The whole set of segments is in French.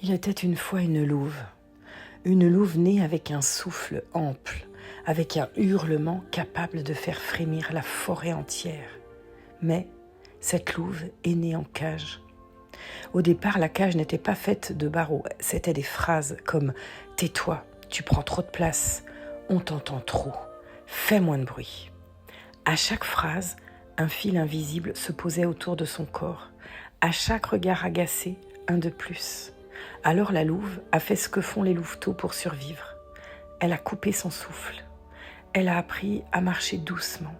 Il était une fois une louve née avec un souffle ample, avec un hurlement capable de faire frémir la forêt entière. Mais cette louve est née en cage. Au départ, la cage n'était pas faite de barreaux, c'était des phrases comme « Tais-toi, tu prends trop de place, on t'entend trop, fais moins de bruit ». À chaque phrase, un fil invisible se posait autour de son corps. À chaque regard agacé, un de plus. Alors la louve a fait ce que font les louveteaux pour survivre. Elle a coupé son souffle. Elle a appris à marcher doucement,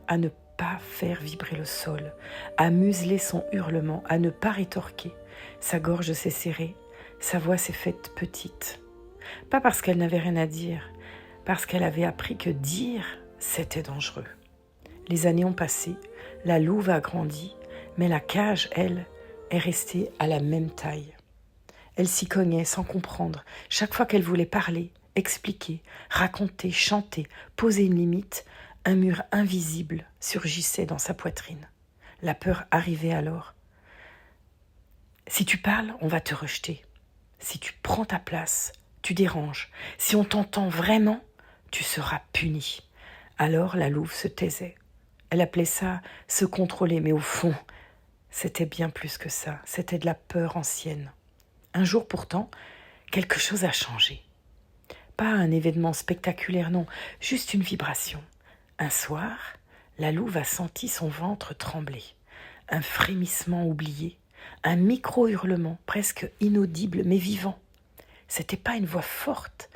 à ne pas faire vibrer le sol, à museler son hurlement, à ne pas rétorquer. Sa gorge s'est serrée, sa voix s'est faite petite. Pas parce qu'elle n'avait rien à dire, parce qu'elle avait appris que dire, c'était dangereux. Les années ont passé, la louve a grandi, mais la cage, elle, est restée à la même taille. Elle s'y cognait sans comprendre. Chaque fois qu'elle voulait parler, expliquer, raconter, chanter, poser une limite, un mur invisible surgissait dans sa poitrine. La peur arrivait alors. Si tu parles, on va te rejeter. Si tu prends ta place, tu déranges. Si on t'entend vraiment, tu seras puni. Alors la louve se taisait. Elle appelait ça se contrôler, mais au fond, c'était bien plus que ça. C'était de la peur ancienne. Un jour pourtant, quelque chose a changé. Pas un événement spectaculaire, non, juste une vibration. Un soir, la louve a senti son ventre trembler. Un frémissement oublié, un micro-hurlement presque inaudible mais vivant. C'était pas une voix forte,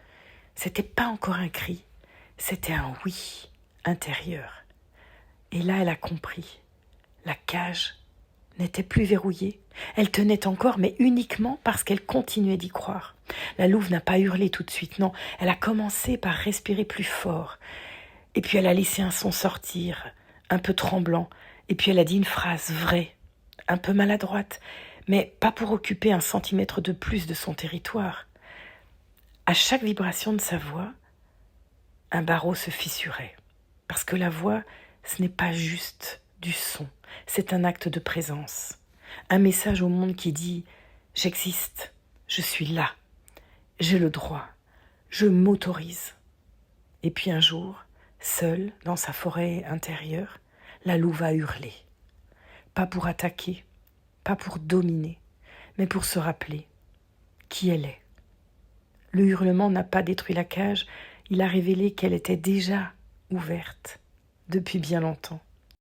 c'était pas encore un cri, c'était un oui intérieur. Et là, elle a compris. La cage n'était plus verrouillée. Elle tenait encore, mais uniquement parce qu'elle continuait d'y croire. La louve n'a pas hurlé tout de suite, non. Elle a commencé par respirer plus fort. Et puis elle a laissé un son sortir, un peu tremblant. Et puis elle a dit une phrase vraie, un peu maladroite, mais pas pour occuper 1 centimètre de plus de son territoire. À chaque vibration de sa voix, un barreau se fissurait. Parce que la voix, ce n'est pas juste du son, c'est un acte de présence. Un message au monde qui dit « J'existe, je suis là, j'ai le droit, je m'autorise ». Et puis un jour, seule dans sa forêt intérieure, la louve a hurlé. Pas pour attaquer, pas pour dominer, mais pour se rappeler qui elle est. Le hurlement n'a pas détruit la cage, il a révélé qu'elle était déjà ouverte depuis bien longtemps.